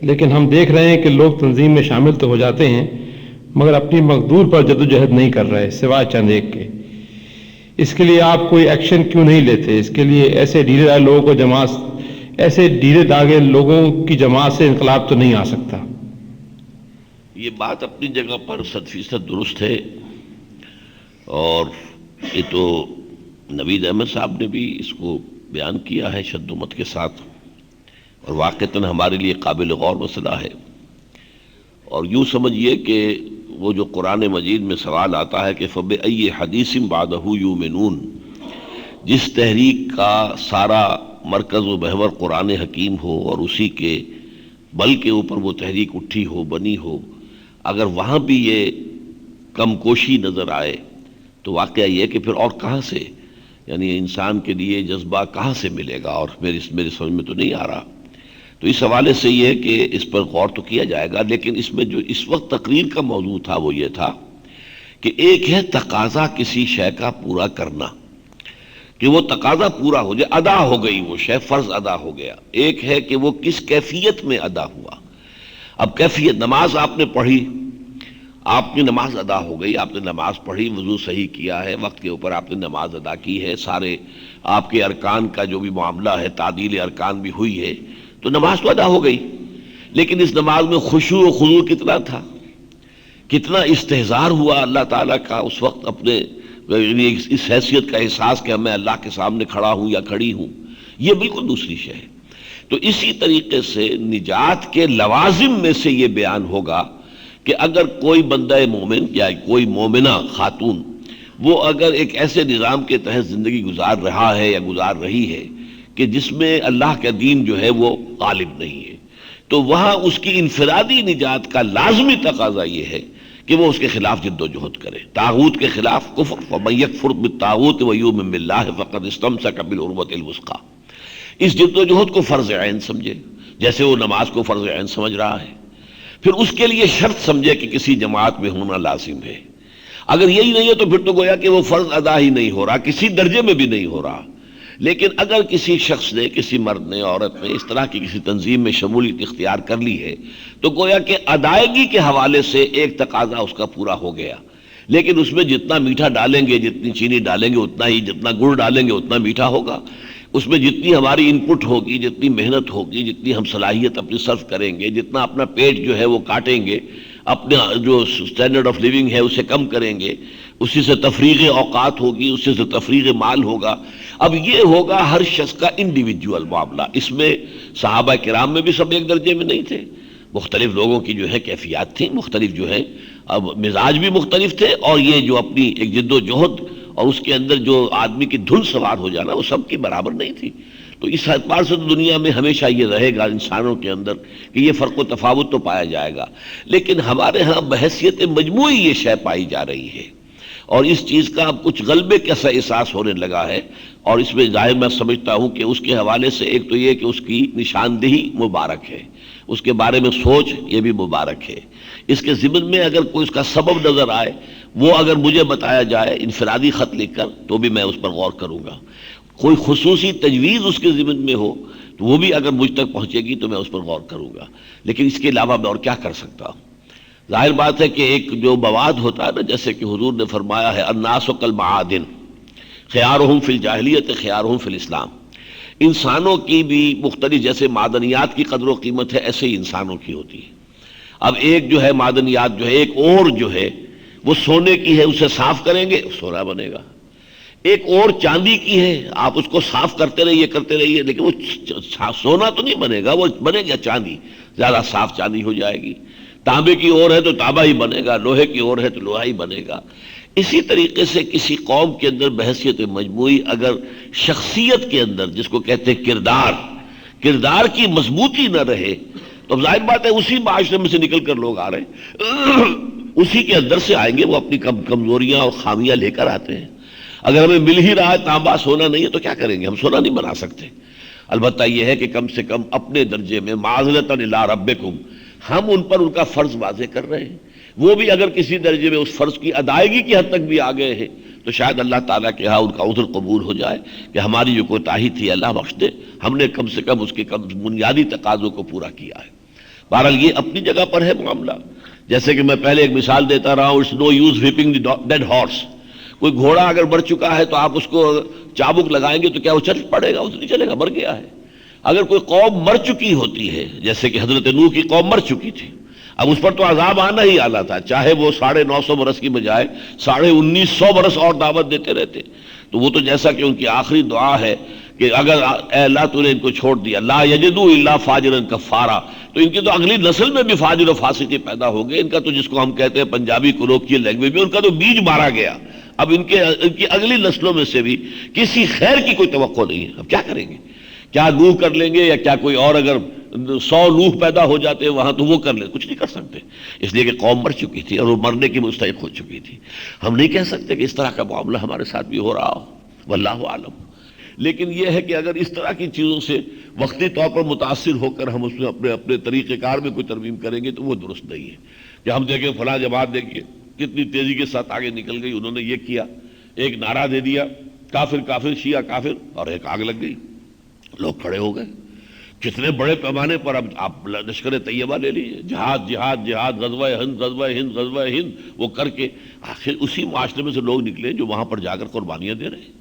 لیکن ہم دیکھ رہے ہیں کہ لوگ تنظیم میں شامل تو ہو جاتے ہیں مگر اپنی مقدور پر جدوجہد نہیں کر رہے سوائے چند ایک کے. اس کے لیے آپ کوئی ایکشن کیوں نہیں لیتے؟ اس کے لیے ایسے ڈھیلے داغے لوگوں کی جماعت سے انقلاب تو نہیں آ سکتا. یہ بات اپنی جگہ پر 100% درست ہے، اور یہ تو نوید احمد صاحب نے بھی اس کو بیان کیا ہے شد و مت کے ساتھ، اور واقعتاً ہمارے لیے قابل غور مسئلہ ہے. اور یوں سمجھیے کہ وہ جو قرآن مجید میں سوال آتا ہے کہ فَبِأَيِّ حَدِيثٍ بَعْدَهُ يُؤْمِنُونَ، جس تحریک کا سارا مرکز و محور قرآن حکیم ہو اور اسی کے بل کے اوپر وہ تحریک اٹھی ہو، بنی ہو، اگر وہاں بھی یہ کم کوشی نظر آئے تو واقعہ یہ کہ پھر اور کہاں سے، یعنی انسان کے لیے جذبہ کہاں سے ملے گا؟ اور میری سمجھ میں تو نہیں آ رہا. تو اس حوالے سے یہ کہ اس پر غور تو کیا جائے گا، لیکن اس میں جو اس وقت تقریر کا موضوع تھا وہ یہ تھا کہ ایک ہے تقاضا کسی شے کا پورا کرنا، کہ وہ تقاضا پورا ہو جائے، ادا ہو گئی وہ شے، فرض ادا ہو گیا. ایک ہے کہ وہ کس کیفیت میں ادا ہوا. اب کیفیت، نماز آپ نے پڑھی، آپ کی نماز ادا ہو گئی، آپ نے نماز پڑھی، وضو صحیح کیا ہے، وقت کے اوپر آپ نے نماز ادا کی ہے، سارے آپ کے ارکان کا جو بھی معاملہ ہے، تعدیل ارکان بھی ہوئی ہے، تو نماز تو ادا ہو گئی. لیکن اس نماز میں خشوع و خضوع کتنا تھا، کتنا استحضار ہوا اللہ تعالیٰ کا اس وقت، اپنے اس حیثیت کا احساس کہ میں اللہ کے سامنے کھڑا ہوں یا کھڑی ہوں، یہ بالکل دوسری شے ہے. تو اسی طریقے سے نجات کے لوازم میں سے یہ بیان ہوگا کہ اگر کوئی بندہ مومن یا کوئی مومنہ خاتون وہ اگر ایک ایسے نظام کے تحت زندگی گزار رہا ہے یا گزار رہی ہے کہ جس میں اللہ کا دین جو ہے وہ غالب نہیں ہے، تو وہاں اس کی انفرادی نجات کا لازمی تقاضا یہ ہے کہ وہ اس کے خلاف جد و جہد کرے. طاغوت کے خلاف کفر، وَمَن يَكْفُرْ بِالطَّاغُوتِ وَيُؤْمِن بِاللَّهِ فَقَدِ اسْتَمْسَكَ بِالْعُرْوَةِ الْوُثْقَىٰ. اس جد و جہد کو فرض عین سمجھے، جیسے وہ نماز کو فرض عین سمجھ رہا ہے. پھر اس کے لیے شرط سمجھے کہ کسی جماعت میں ہونا لازم ہے. اگر یہی نہیں ہے تو پھر تو گویا کہ وہ فرض ادا ہی نہیں ہو رہا، کسی درجے میں بھی نہیں ہو رہا. لیکن اگر کسی شخص نے، کسی مرد نے، عورت نے اس طرح کی کسی تنظیم میں شمولیت اختیار کر لی ہے تو گویا کہ ادائیگی کے حوالے سے ایک تقاضا اس کا پورا ہو گیا. لیکن اس میں جتنا میٹھا ڈالیں گے، جتنی چینی ڈالیں گے اتنا ہی، جتنا گڑ ڈالیں گے اتنا میٹھا ہوگا. اس میں جتنی ہماری ان پٹ ہوگی، جتنی محنت ہوگی، جتنی ہم صلاحیت اپنی صرف کریں گے، جتنا اپنا پیٹ جو ہے وہ کاٹیں گے، اپنے جو سٹینڈرڈ آف لیونگ ہے اسے کم کریں گے، اسی سے تفریغ اوقات ہوگی، اسی سے تفریغ مال ہوگا. اب یہ ہوگا ہر شخص کا انڈیویجول معاملہ. اس میں صحابہ کرام میں بھی سب ایک درجے میں نہیں تھے، مختلف لوگوں کی جو ہے کیفیات تھیں، مختلف جو ہے اب مزاج بھی مختلف تھے، اور یہ جو اپنی ایک جد و جہد اور اس کے اندر جو آدمی کی دھن سوار ہو جانا وہ سب کی برابر نہیں تھی. تو اس اعتبار سے تو دنیا میں ہمیشہ یہ رہے گا انسانوں کے اندر کہ یہ فرق و تفاوت تو پایا جائے گا. لیکن ہمارے ہاں بحیثیت مجموعی یہ شے پائی جا رہی ہے، اور اس چیز کا اب کچھ غلبے کیسا احساس ہونے لگا ہے. اور اس میں ظاہر میں سمجھتا ہوں کہ اس کے حوالے سے ایک تو یہ کہ اس کی نشاندہی مبارک ہے، اس کے بارے میں سوچ یہ بھی مبارک ہے. اس کے ضمن میں اگر کوئی اس کا سبب نظر آئے، وہ اگر مجھے بتایا جائے انفرادی خط لکھ کر، تو بھی میں اس پر غور کروں گا. کوئی خصوصی تجویز اس کے ضمن میں ہو تو وہ بھی اگر مجھ تک پہنچے گی تو میں اس پر غور کروں گا. لیکن اس کے علاوہ میں اور کیا کر سکتا ہوں؟ ظاہر بات ہے کہ ایک جو مواد ہوتا ہے نا، جیسے کہ حضور نے فرمایا ہے الناس کالمعادن خیارہم فی الجاہلیت خیارہم فی الاسلام. انسانوں کی بھی مختلف، جیسے معدنیات کی قدر و قیمت ہے ایسے ہی انسانوں کی ہوتی ہے. اب ایک جو ہے معدنیات جو ہے، ایک اور جو ہے وہ سونے کی ہے، اسے صاف کریں گے سونا بنے گا. ایک اور چاندی کی ہے، آپ اس کو صاف کرتے رہیے لیکن وہ سونا تو نہیں بنے گا، وہ بنے گا چاندی، زیادہ صاف چاندی ہو جائے گی. تانبے کی اور ہے تو تانبا ہی بنے گا، لوہے کی اور ہے تو لوہا ہی بنے گا. اسی طریقے سے کسی قوم کے اندر بحیثیت مجموعی اگر شخصیت کے اندر، جس کو کہتے ہیں کردار کی مضبوطی نہ رہے، تو ظاہر بات ہے اسی معاشرے میں سے نکل کر لوگ آ رہے ہیں، اسی کے اندر سے آئیں گے. وہ اپنی کمزوریاں اور خامیاں لے کر آتے ہیں. اگر ہمیں مل ہی رہا ہے تانبا، سونا نہیں ہے تو کیا کریں گے؟ ہم سونا نہیں بنا سکتے. البتہ یہ ہے کہ کم سے کم اپنے درجے میں معذرتاً الی ربکم، ہم ان پر ان کا فرض واضح کر رہے ہیں. وہ بھی اگر کسی درجے میں اس فرض کی ادائیگی کی حد تک بھی آ گئے ہیں تو شاید اللہ تعالیٰ کے ہاں ان کا عذر قبول ہو جائے کہ ہماری جو کوتاہی تھی اللہ بخش دے، ہم نے کم سے کم اس کے بنیادی تقاضوں کو پورا کیا ہے. بہرحال یہ اپنی جگہ پر ہے معاملہ. جیسے کہ میں پہلے ایک مثال دیتا رہا ہوں, it's no use whipping the dead horse. کوئی گھوڑا اگر مر چکا ہے تو آپ اس کو چابک لگائیں گے تو کیا وہ چل پڑے گا؟ وہ نہیں چلے گا, مر گیا ہے. اگر کوئی قوم مر چکی ہوتی ہے, جیسے کہ حضرت نوح کی قوم مر چکی تھی, اب اس پر تو عذاب آنا ہی آنا تھا, چاہے وہ 950 برس کی بجائے 1950 برس اور دعوت دیتے رہتے. تو وہ تو جیسا کہ ان کی آخری دعا ہے کہ اگر اے اللہ تو نے ان کو چھوڑ دیا, لا یجدوا الا فاجرا کفارا, تو ان کی تو اگلی نسل میں بھی فاجر و فاسق پیدا ہو گئے. ان کا تو جس کو ہم کہتے ہیں پنجابی کولوکیل لینگویج میں, ان کا تو بیج مارا گیا. اب ان کی اگلی نسلوں میں سے بھی کسی خیر کی کوئی توقع نہیں ہے. اب کیا کریں گے؟ کیا نوح کر لیں گے, یا کیا کوئی اور اگر 100 نوح پیدا ہو جاتے ہیں وہاں تو وہ کر لیں؟ کچھ نہیں کر سکتے, اس لیے کہ قوم مر چکی تھی اور وہ مرنے کی مستحق ہو چکی تھی. ہم نہیں کہہ سکتے کہ اس طرح کا معاملہ ہمارے ساتھ بھی ہو رہا ہو, واللہ عالم. لیکن یہ ہے کہ اگر اس طرح کی چیزوں سے وقتی طور پر متاثر ہو کر ہم اس میں اپنے طریقہ کار میں کوئی ترمیم کریں گے تو وہ درست نہیں ہے. کہ ہم دیکھیں فلاں جماعت دیکھیے کتنی تیزی کے ساتھ آگے نکل گئی, انہوں نے یہ کیا, ایک نعرہ دے دیا کافر کافر شیعہ کافر, اور ایک آگ لگ گئی, لوگ کھڑے ہو گئے. کتنے بڑے پیمانے پر اب آپ لشکر طیبہ لے لیجیے, جہاد جہاد جہاد, غزوہ ہند غزوہ ہند غزوہ ہند, وہ کر کے آخر اسی معاشرے میں سے لوگ نکلے جو وہاں پر جا کر قربانیاں دے رہے ہیں.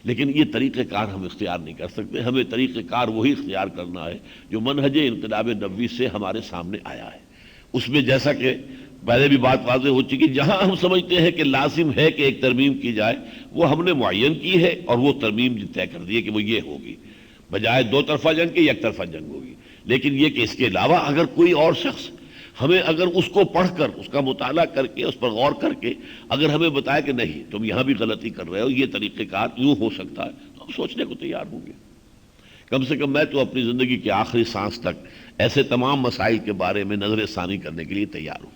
لیکن یہ طریقہ کار ہم اختیار نہیں کر سکتے. ہمیں طریقہ کار وہی اختیار کرنا ہے جو منہج انقلاب نبوی سے ہمارے سامنے آیا ہے. اس میں جیسا کہ پہلے بھی بات واضح ہو چکی, جہاں ہم سمجھتے ہیں کہ لازم ہے کہ ایک ترمیم کی جائے وہ ہم نے معین کی ہے, اور وہ ترمیم طے کر دی ہے کہ وہ یہ ہوگی, بجائے دو طرفہ جنگ کے یک طرفہ جنگ ہوگی. لیکن یہ کہ اس کے علاوہ اگر کوئی اور شخص ہمیں اگر اس کو پڑھ کر, اس کا مطالعہ کر کے, اس پر غور کر کے اگر ہمیں بتایا کہ نہیں تم یہاں بھی غلطی کر رہے ہو, یہ طریقہ کار یوں ہو سکتا ہے, تو ہم سوچنے کو تیار ہوں گے. کم سے کم میں تو اپنی زندگی کے آخری سانس تک ایسے تمام مسائل کے بارے میں نظر ثانی کرنے کے لیے تیار ہوں.